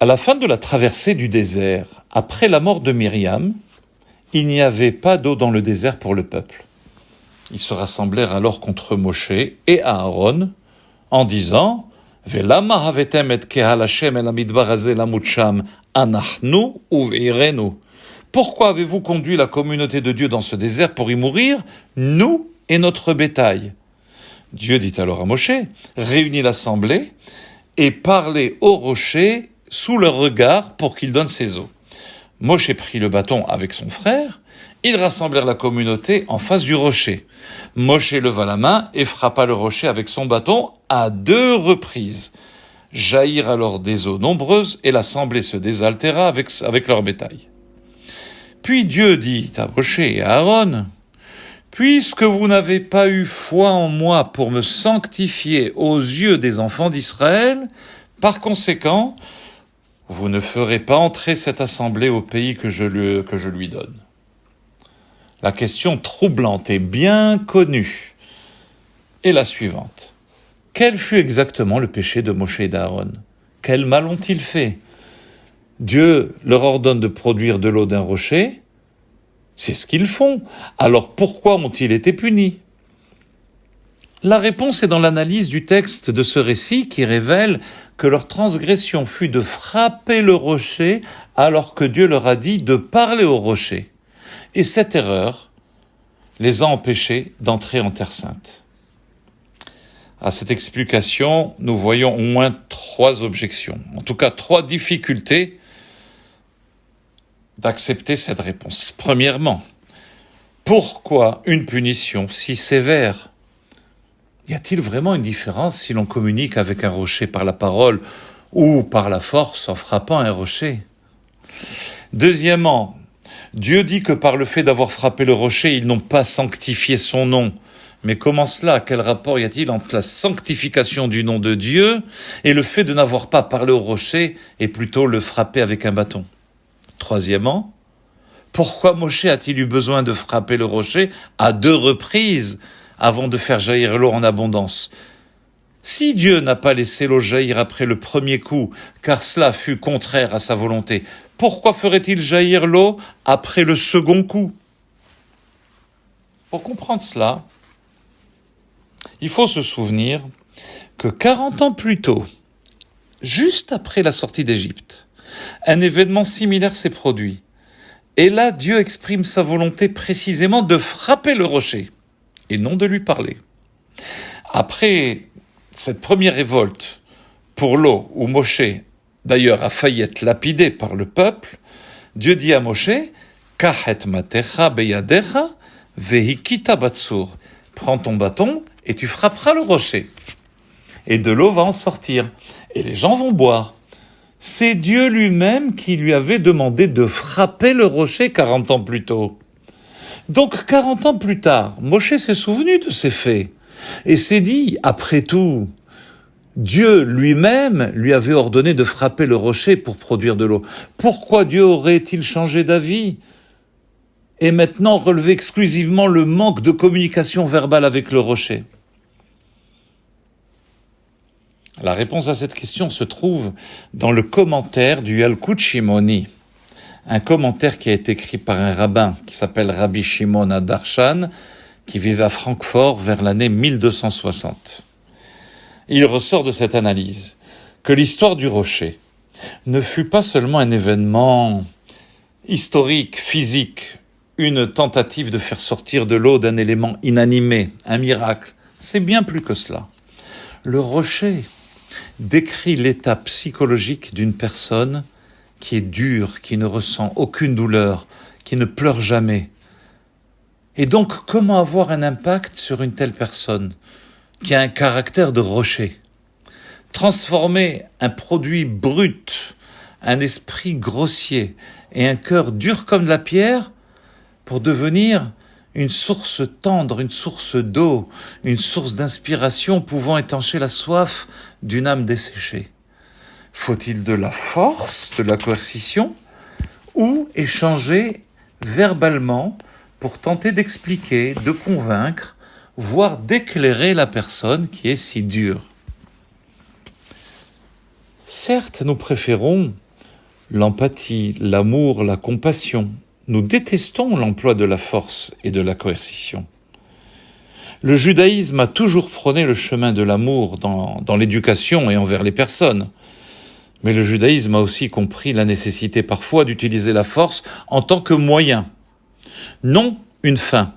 À la fin de la traversée du désert, après la mort de Myriam, il n'y avait pas d'eau dans le désert pour le peuple. Ils se rassemblèrent alors contre Moshe et Aaron en disant Velama havetem et kehal Hashem el hamidbar hazeh lamut sham anachnu uveirenu. Pourquoi avez-vous conduit la communauté de Dieu dans ce désert pour y mourir, nous et notre bétail? Dieu dit alors à Moshe, réunis l'assemblée et parlez au rocher sous leur regard pour qu'il donne ses eaux. Moshe prit le bâton avec son frère, ils rassemblèrent la communauté en face du rocher. Moshe leva la main et frappa le rocher avec son bâton à 2 reprises. Jaillirent alors des eaux nombreuses et l'assemblée se désaltéra avec leur bétail. Puis Dieu dit à Moshe et à Aaron, « Puisque vous n'avez pas eu foi en moi pour me sanctifier aux yeux des enfants d'Israël, par conséquent, vous ne ferez pas entrer cette assemblée au pays que je lui donne. » La question troublante et bien connue est la suivante. Quel fut exactement le péché de Moshe et d'Aaron? Quel mal ont-ils fait? Dieu leur ordonne de produire de l'eau d'un rocher. C'est ce qu'ils font. Alors pourquoi ont-ils été punis? La réponse est dans l'analyse du texte de ce récit qui révèle que leur transgression fut de frapper le rocher alors que Dieu leur a dit de parler au rocher. Et cette erreur les a empêchés d'entrer en Terre Sainte. À cette explication, nous voyons au moins 3 objections, en tout cas 3 difficultés d'accepter cette réponse. Premièrement, pourquoi une punition si sévère? Y a-t-il vraiment une différence si l'on communique avec un rocher par la parole ou par la force en frappant un rocher? Deuxièmement, Dieu dit que par le fait d'avoir frappé le rocher, ils n'ont pas sanctifié son nom. Mais comment cela? Quel rapport y a-t-il entre la sanctification du nom de Dieu et le fait de n'avoir pas parlé au rocher et plutôt le frapper avec un bâton? Troisièmement, pourquoi Moshe a-t-il eu besoin de frapper le rocher à 2 reprises avant de faire jaillir l'eau en abondance? Si Dieu n'a pas laissé l'eau jaillir après le premier coup, car cela fut contraire à sa volonté, pourquoi ferait-il jaillir l'eau après le second coup? Pour comprendre cela, il faut se souvenir que 40 ans plus tôt, juste après la sortie d'Égypte, un événement similaire s'est produit. Et là, Dieu exprime sa volonté précisément de frapper le rocher et non de lui parler. Après cette première révolte pour l'eau, où Moshe, d'ailleurs, a failli être lapidé par le peuple, Dieu dit à Moshe, « Kahet matecha beyadecha vehikita batsur » « Prends ton bâton et tu frapperas le rocher. Et de l'eau va en sortir. Et les gens vont boire. » C'est Dieu lui-même qui lui avait demandé de frapper le rocher 40 ans plus tôt. Donc 40 ans plus tard, Moshe s'est souvenu de ces faits et s'est dit, après tout, Dieu lui-même lui avait ordonné de frapper le rocher pour produire de l'eau. Pourquoi Dieu aurait-il changé d'avis et maintenant relevé exclusivement le manque de communication verbale avec le rocher? La réponse à cette question se trouve dans le commentaire du Yalkut Shimoni, un commentaire qui a été écrit par un rabbin qui s'appelle Rabbi Shimon Adarshan, qui vivait à Francfort vers l'année 1260. Il ressort de cette analyse que l'histoire du rocher ne fut pas seulement un événement historique, physique, une tentative de faire sortir de l'eau d'un élément inanimé, un miracle. C'est bien plus que cela. Le rocher décrit l'état psychologique d'une personne qui est dure, qui ne ressent aucune douleur, qui ne pleure jamais. Et donc, comment avoir un impact sur une telle personne qui a un caractère de rocher? Transformer un produit brut, un esprit grossier et un cœur dur comme de la pierre pour devenir une source tendre, une source d'eau, une source d'inspiration pouvant étancher la soif d'une âme desséchée. Faut-il de la force, de la coercition, ou échanger verbalement pour tenter d'expliquer, de convaincre, voire d'éclairer la personne qui est si dure? Certes, nous préférons l'empathie, l'amour, la compassion. Nous détestons l'emploi de la force et de la coercition. Le judaïsme a toujours prôné le chemin de l'amour dans l'éducation et envers les personnes. Mais le judaïsme a aussi compris la nécessité parfois d'utiliser la force en tant que moyen, non une fin.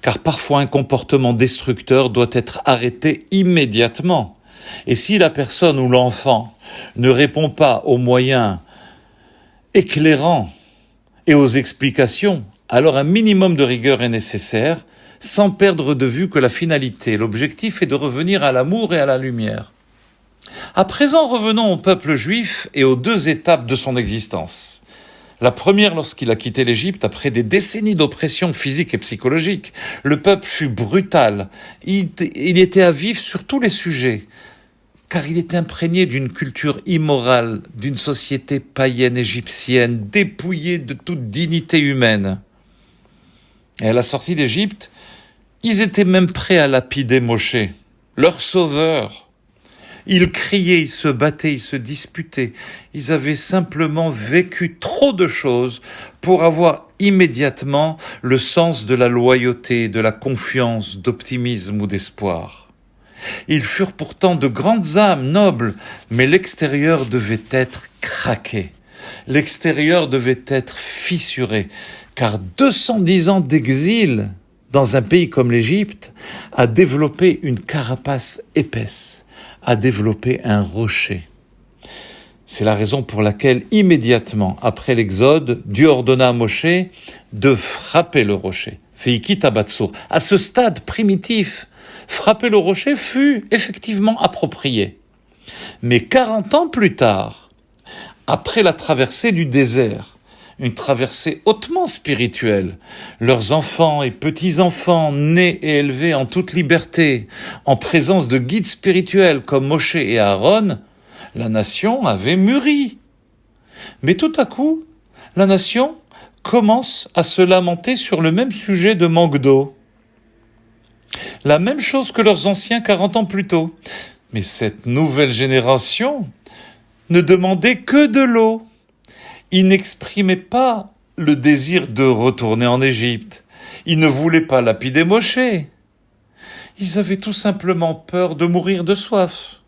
Car parfois un comportement destructeur doit être arrêté immédiatement. Et si la personne ou l'enfant ne répond pas aux moyens éclairants et aux explications, alors un minimum de rigueur est nécessaire, sans perdre de vue que la finalité, l'objectif est de revenir à l'amour et à la lumière. À présent, revenons au peuple juif et aux deux étapes de son existence. La première, lorsqu'il a quitté l'Égypte, après des décennies d'oppression physique et psychologique, le peuple fut brutal. Il était à vif sur tous les sujets, car il était imprégné d'une culture immorale, d'une société païenne égyptienne, dépouillée de toute dignité humaine. Et à la sortie d'Égypte, ils étaient même prêts à lapider Moshe, leur sauveur. Ils criaient, ils se battaient, ils se disputaient. Ils avaient simplement vécu trop de choses pour avoir immédiatement le sens de la loyauté, de la confiance, d'optimisme ou d'espoir. Ils furent pourtant de grandes âmes nobles, mais l'extérieur devait être craqué. L'extérieur devait être fissuré, car 210 ans d'exil dans un pays comme l'Égypte a développé une carapace épaisse, a développé un rocher. C'est la raison pour laquelle, immédiatement après l'Exode, Dieu ordonna à Moshe de frapper le rocher. Veikit Batsur. À ce stade primitif, frapper le rocher fut effectivement approprié. Mais 40 ans plus tard, après la traversée du désert, une traversée hautement spirituelle, leurs enfants et petits-enfants nés et élevés en toute liberté, en présence de guides spirituels comme Moshe et Aaron, la nation avait mûri. Mais tout à coup, la nation commence à se lamenter sur le même sujet de manque d'eau. La même chose que leurs anciens 40 ans plus tôt. Mais cette nouvelle génération ne demandait que de l'eau. Ils n'exprimaient pas le désir de retourner en Égypte. Ils ne voulaient pas lapider Moshe. Ils avaient tout simplement peur de mourir de soif.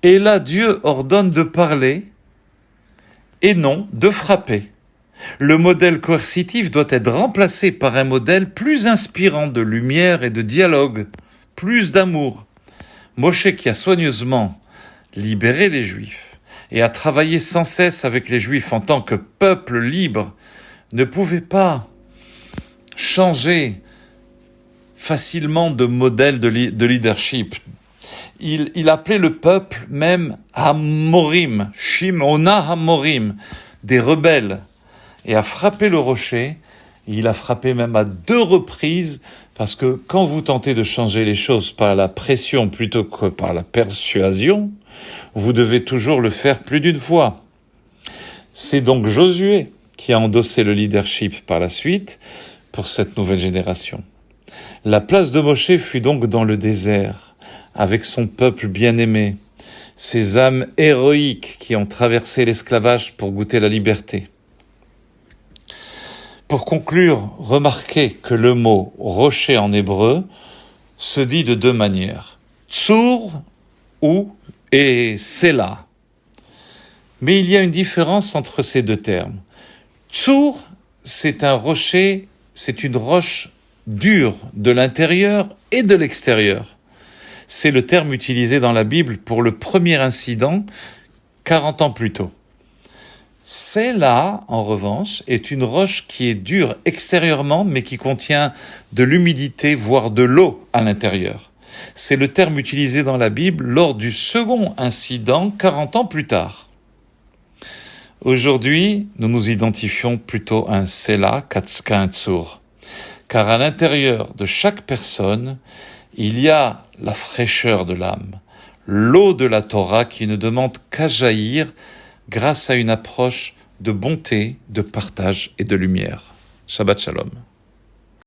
Et là, Dieu ordonne de parler et non de frapper. Le modèle coercitif doit être remplacé par un modèle plus inspirant de lumière et de dialogue, plus d'amour. Moshe, qui a soigneusement libéré les Juifs et a travaillé sans cesse avec les Juifs en tant que peuple libre, ne pouvait pas changer facilement de modèle de leadership. Il appelait le peuple même Hamorim, Shimona Hamorim, des rebelles, et a frappé le rocher. Il a frappé même à 2 reprises, parce que quand vous tentez de changer les choses par la pression plutôt que par la persuasion, vous devez toujours le faire plus d'une fois. C'est donc Josué qui a endossé le leadership par la suite pour cette nouvelle génération. La place de Moshe fut donc dans le désert, avec son peuple bien-aimé, ces âmes héroïques qui ont traversé l'esclavage pour goûter la liberté. Pour conclure, remarquez que le mot « rocher » en hébreu se dit de 2 manières, « tsur » et « sela ». Mais il y a une différence entre ces 2 termes. « Tsur » c'est un rocher, c'est une roche dure de l'intérieur et de l'extérieur. C'est le terme utilisé dans la Bible pour le premier incident 40 ans plus tôt. Sela, en revanche, est une roche qui est dure extérieurement, mais qui contient de l'humidité, voire de l'eau à l'intérieur. C'est le terme utilisé dans la Bible lors du second incident 40 ans plus tard. Aujourd'hui, nous nous identifions plutôt à un Sela qu'à un Tsur, car à l'intérieur de chaque personne, il y a la fraîcheur de l'âme, l'eau de la Torah qui ne demande qu'à jaillir grâce à une approche de bonté, de partage et de lumière. Shabbat Shalom.